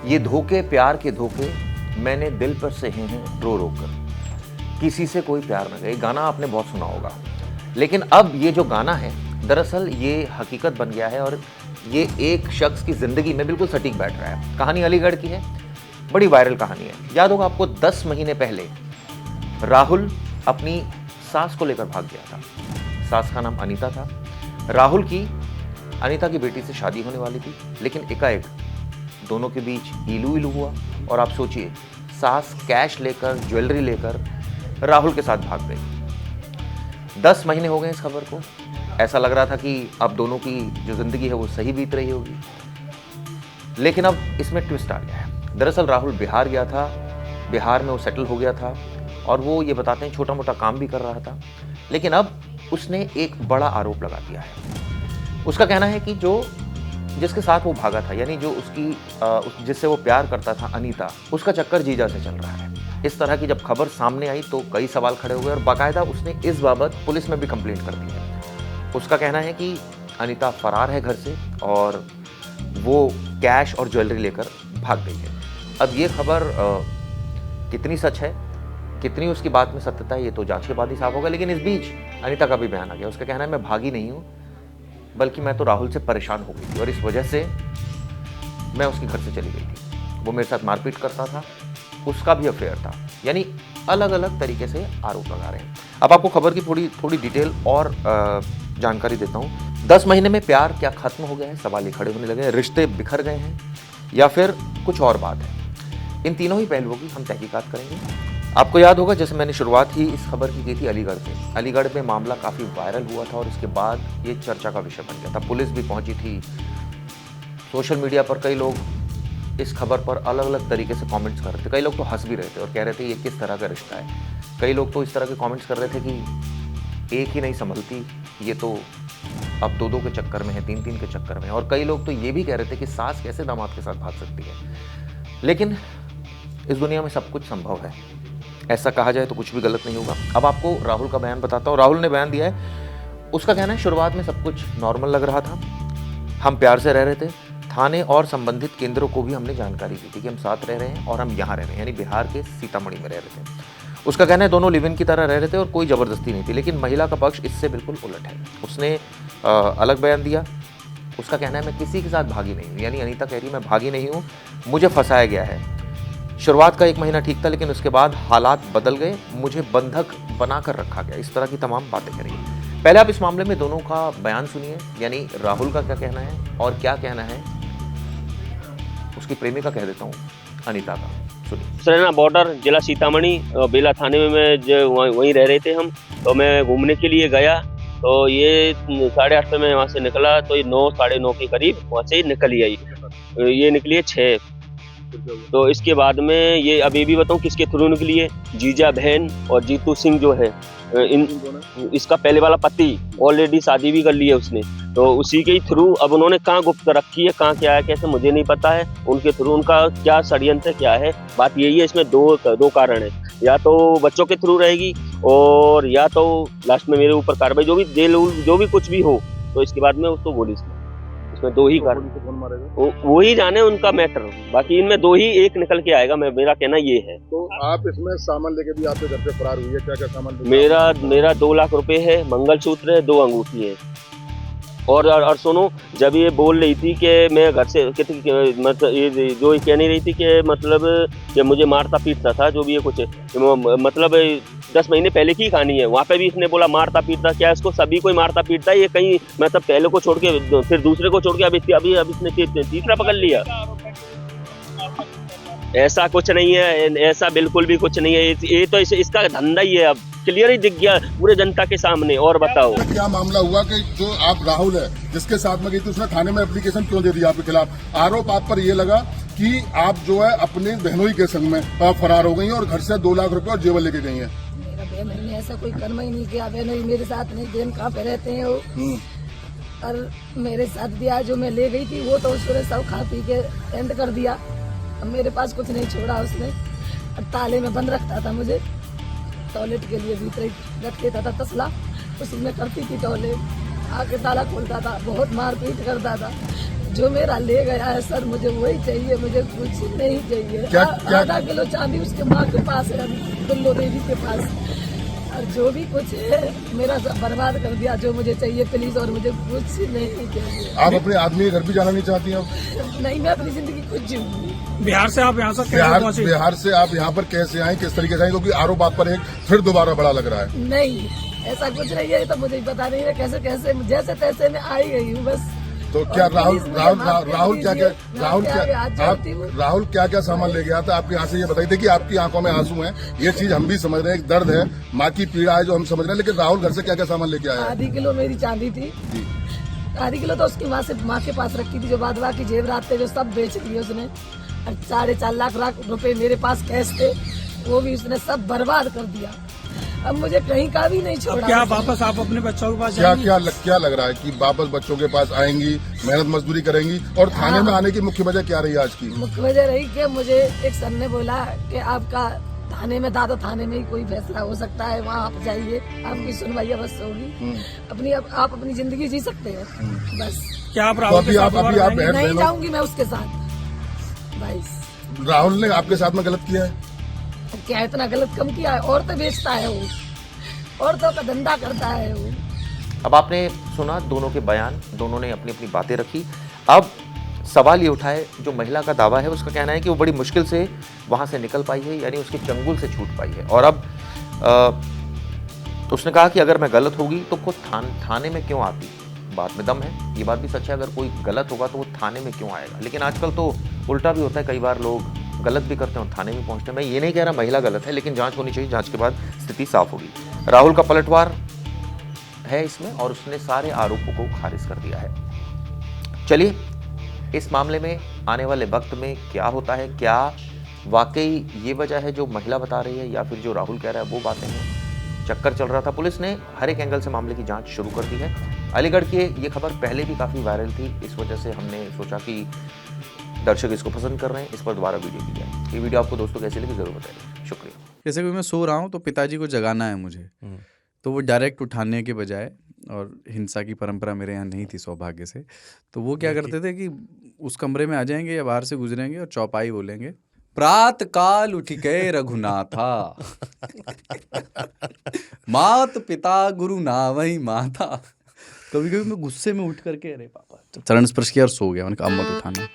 ये धोखे, प्यार के धोखे मैंने दिल पर सहे हैं रो रो कर, किसी से कोई प्यार न गए। गाना आपने बहुत सुना होगा, लेकिन अब ये जो गाना है दरअसल ये हकीकत बन गया है और ये एक शख्स की ज़िंदगी में बिल्कुल सटीक बैठ रहा है। कहानी अलीगढ़ की है, बड़ी वायरल कहानी है। याद होगा आपको, 10 महीने पहले राहुल अपनी सास को लेकर भाग गया था। सास का नाम अनीता था। राहुल की अनीता की बेटी से शादी होने वाली थी, लेकिन एकाएक दोनों के बीच इलू इलू हुआ और आप सोचिए, सास कैश लेकर, ज्वेलरी लेकर राहुल के साथ भाग गई। 10 महीने हो गए इस खबर को। ऐसा लग रहा था कि अब दोनों की जो ज़िंदगी है वो सही बीत रही होगी, लेकिन अब इसमें ट्विस्ट आ गया है। दरअसल राहुल बिहार गया था, बिहार में वो सेटल हो गया था और वो ये बताते हैं छोटा मोटा काम भी कर रहा था, लेकिन अब उसने एक बड़ा आरोप लगा दिया है। उसका कहना है कि जिसके साथ वो भागा था, यानी जो जिससे वो प्यार करता था, अनीता, उसका चक्कर जीजा से चल रहा है। इस तरह की जब खबर सामने आई तो कई सवाल खड़े हुए और बाकायदा उसने इस बाबत पुलिस में भी कंप्लेंट कर दी है। उसका कहना है कि अनीता फरार है घर से और वो कैश और ज्वेलरी लेकर भाग गई है। अब ये खबर कितनी सच है, कितनी उसकी बात में सत्यता है, ये तो जांच के बाद ही साफ होगा। लेकिन इस बीच अनीता का भी बयान आ गया। उसका कहना है, मैं भागी नहीं हूँ, बल्कि मैं तो राहुल से परेशान हो गई थी और इस वजह से मैं उसके घर से चली गई थी। वो मेरे साथ मारपीट करता था, उसका भी अफेयर था। यानी अलग अलग तरीके से आरोप लगा रहे हैं। अब आपको खबर की थोड़ी डिटेल और जानकारी देता हूँ। 10 महीने में प्यार क्या खत्म हो गया है, सवाल ये खड़े होने लगे हैं। रिश्ते बिखर गए हैं या फिर कुछ और बात है। इन तीनों ही पहलुओं की हम तहकीकात करेंगे। आपको याद होगा, जैसे मैंने शुरुआत ही इस खबर की थी अलीगढ़ से। अलीगढ़ में मामला काफ़ी वायरल हुआ था और इसके बाद ये चर्चा का विषय बन गया था। पुलिस भी पहुंची थी। सोशल मीडिया पर कई लोग इस खबर पर अलग अलग तरीके से कमेंट्स कर रहे थे। कई लोग तो हंस भी रहे थे और कह रहे थे ये किस तरह का रिश्ता है। कई लोग तो इस तरह के कमेंट्स कर रहे थे कि एक ही नहीं संभलती, ये तो अब 2-2 के चक्कर में है, 3-3 के चक्कर में। और कई लोग तो ये भी कह रहे थे कि सास कैसे दामाद के साथ भाग सकती है। लेकिन इस दुनिया में सब कुछ संभव है, ऐसा कहा जाए तो कुछ भी गलत नहीं होगा। अब आपको राहुल का बयान बताता हूँ। राहुल ने बयान दिया है। उसका कहना है, शुरुआत में सब कुछ नॉर्मल लग रहा था, हम प्यार से रह रहे थे। थाने और संबंधित केंद्रों को भी हमने जानकारी दी थी कि हम साथ रह रहे हैं और हम यहाँ रह रहे हैं, यानी बिहार के सीतामढ़ी में रह रहे थे। उसका कहना है, दोनों लिव इन की तरह रह रहे थे और कोई ज़बरदस्ती नहीं थी। लेकिन महिला का पक्ष इससे बिल्कुल उलट है। उसने अलग बयान दिया। उसका कहना है, मैं किसी के साथ भागी नहीं हूँ, यानी अनीता कह रही मैं भागी नहीं हूँ, मुझे फंसाया गया है। शुरुआत का 1 महीना ठीक था, लेकिन उसके बाद हालात बदल गए, मुझे बंधक बनाकर रखा गया। इस तरह की तमाम बातें करी। पहले आप इस मामले में दोनों का बयान सुनिए, यानी राहुल का क्या कहना है और क्या कहना है उसकी प्रेमिका, कह देता हूँ, अनीता का। सुनिए। सरेना बॉर्डर, जिला सीतामढ़ी, बेला थाने में वहीं रह रहे थे हम। तो मैं घूमने के लिए गया, तो ये 8:30 में वहाँ से निकला, तो ये 9, 9:30 के करीब वहाँ से निकली आई। ये निकली है 6। तो इसके बाद में ये अब ये भी बताऊं किसके थ्रू निकली है। जीजा बहन और जीतू सिंह जो है, इसका पहले वाला पति, ऑलरेडी शादी भी कर ली है उसने, तो उसी के थ्रू अब उन्होंने कहाँ गुप्त रखी है, कहाँ क्या है कैसे मुझे नहीं पता है। उनके थ्रू उनका क्या षड्यंत्र क्या है, बात यही है। इसमें दो कारण है, या तो बच्चों के थ्रू रहेगी और या तो लास्ट में मेरे ऊपर कार्रवाई, जो भी जेल जो भी कुछ भी हो, तो इसके बाद में उसको गोली। इसमें 2 ही कारण, वो ही जाने उनका मैटर। बाकी इनमें 2 ही एक निकल के आएगा, मेरा कहना ये है। तो आप इसमें सामान लेके भी आपके घर से फरार हुई है, क्या क्या सामान? मेरा 2 लाख रुपए है, मंगलसूत्र है, 2 अंगूठी है। और सुनो, जब ये बोल रही थी कि मैं घर से मतलब ये जो ये कह नहीं रही थी कि मतलब कि मुझे मारता पीटता था, जो भी ये कुछ मतलब 10 महीने पहले की कहानी है। वहाँ पे भी इसने बोला मारता पीटता, क्या इसको सभी कोई मारता पीटता है? ये कहीं मतलब पहले को छोड़ के फिर दूसरे को छोड़ के अभी इसने तीसरा पकड़ लिया। ऐसा कुछ नहीं है, ऐसा बिल्कुल भी कुछ नहीं है। ये तो इसका धंधा ही है, अब क्लियर ही दिख गया पूरे जनता के सामने। और बताओ क्या मामला हुआ कि जो आप राहुल है जिसके साथ में गई थी, उसने थाने में एप्लीकेशन क्यों दे दिया आपके खिलाफ? आरोप आप पर ये लगा कि आप जो है अपने बहनोई के संग में फरार हो गई हैं और घर से 2 लाख रुपए और जेवर लेके गई हैं। मेरा बहन ने ऐसा कोई कर्म ही नहीं किया। बहनोई मेरे साथ नहीं, बहन कहाँ पे रहते हैं वो, और मेरे साथ दिया जो मैं ले गई थी वो तो उसने सब खा पी के एंड कर दिया। अब मेरे पास कुछ नहीं छोड़ा उसने। और ताले में बंद रखता था मुझे, टॉयलेट के लिए भीतर रख देता था तसला, उसी में करती थी टॉयलेट। आके ताला खोलता था, बहुत मारपीट करता था। जो मेरा ले गया है सर, मुझे वही चाहिए, मुझे कुछ नहीं चाहिए। क्या- आधा किलो चांदी उसके माँ के पास है, दुल्लो देवी के पास, और जो भी कुछ है मेरा सब बर्बाद कर दिया। जो मुझे चाहिए प्लीज, और मुझे कुछ नहीं चाहिए। आप अपने आदमी के घर भी जाना नहीं चाहती हैं अब? नहीं, मैं अपनी जिंदगी खुद जीऊंगी। बिहार से आप यहाँ से कैसे पहुंचे? बिहार से आप यहाँ पर कैसे आए, किस तरीके से आए? क्योंकि आरोप आप पर एक फिर दोबारा बड़ा लग रहा है। नहीं, ऐसा कुछ नहीं है, तो मुझे पता नहीं है कैसे कैसे जैसे तैसे मैं आई गई हूँ बस। तो क्या और राहुल प्लीज मुझे राहुल माफ कर राहुल क्या क्या दीजिए, राहुल मैं क्या आपके हाथ आप जोड़ती हूँ। राहुल क्या क्या सामान ले गया था आपके यहाँ से? ये बताइए थे कि आपकी आंखों में आंसू हैं, ये चीज हम भी समझ रहे हैं, एक दर्द है, माँ की पीड़ा है जो हम समझ रहे हैं, लेकिन राहुल घर से क्या क्या सामान लेके आया है? आधी किलो मेरी चांदी थी, आधी किलो तो उसकी माँ के पास रखी थी, जो बाद बाकी जेवरात थे जो सब बेच दिए उसने। और 4.5 लाख रुपए मेरे पास कैश थे, वो भी उसने सब बर्बाद कर दिया। अब मुझे कहीं का भी नहीं छोड़ा। क्या वापस आप अपने बच्चों के पास क्या जाएंगी? क्या लग रहा है कि वापस बच्चों के पास आएंगी, मेहनत मजदूरी करेंगी? और थाने में आने की मुख्य वजह क्या रही आज की? मुख्य वजह रही कि मुझे एक सर ने बोला कि आपका थाने में था, तो थाने में ही कोई फैसला हो सकता है, वहाँ आप जाइए, आपकी सुनवाई अवश्य होगी, आप अपनी जिंदगी जी सकते हैं बस। क्या आप तो राहुल अभी के आप साथ दोबारा बहन नहीं बहनों जाऊंगी मैं उसके साथ भाई। राहुल ने आपके साथ में गलत किया है? क्या इतना गलत कम किया है? औरतें बेचता है वो, औरतों का धंधा करता है वो। अब आपने सुना दोनों के बयान, दोनों ने अपनी अपनी बातें रखी। अब सवाल ये उठाए, जो महिला का दावा है उसका कहना है कि वो बड़ी मुश्किल से वहाँ से निकल पाई है, यानी उसके चंगुल से छूट पाई है। और अब उसने कहा कि अगर मैं गलत होगी तो खुद थाने में क्यों आती, बात में दम है, ये बात भी सच है। अगर कोई गलत होगा तो वो थाने में क्यों आएगा। लेकिन आजकल तो उल्टा भी होता है, कई बार लोग गलत भी करते हैं और थाने में पहुंचते हैं। मैं ये नहीं कह रहा महिला गलत है, लेकिन जांच होनी चाहिए, जांच के बाद स्थिति साफ होगी। राहुल का पलटवार है इसमें और उसने सारे आरोपों को खारिज कर दिया है। चलिए, इस मामले में आने वाले वक्त में क्या होता है, क्या वाकई ये वजह है जो महिला बता रही है या फिर जो राहुल कह रहा है वो बातें हैं। चक्कर चल रहा था, पुलिस ने हर एक एंगल से मामले की जांच शुरू कर दी है। अलीगढ़ की ये खबर पहले भी काफ़ी वायरल थी, इस वजह से हमने सोचा कि दर्शक इसको पसंद कर रहे हैं, इस पर दोबारा वीडियो की जाए। ये वीडियो आपको दोस्तों कैसी लगी ज़रूर बताइए, शुक्रिया। जैसे कि मैं सो रहा हूँ तो पिताजी को जगाना है मुझे, तो वो डायरेक्ट उठाने के बजाय, और हिंसा की परंपरा मेरे यहाँ नहीं थी सौभाग्य से, तो वो क्या करते थे कि उस कमरे में आ जाएंगे या बाहर से गुजरेंगे और चौपाई बोलेंगे, प्रात काल उठ गए रघुनाथा मात पिता गुरु नावई माता। कभी कभी मैं गुस्से में उठ करके अरे पापा, चरण स्पर्श किया और सो गया। मैंने कहा अब मत उठाना।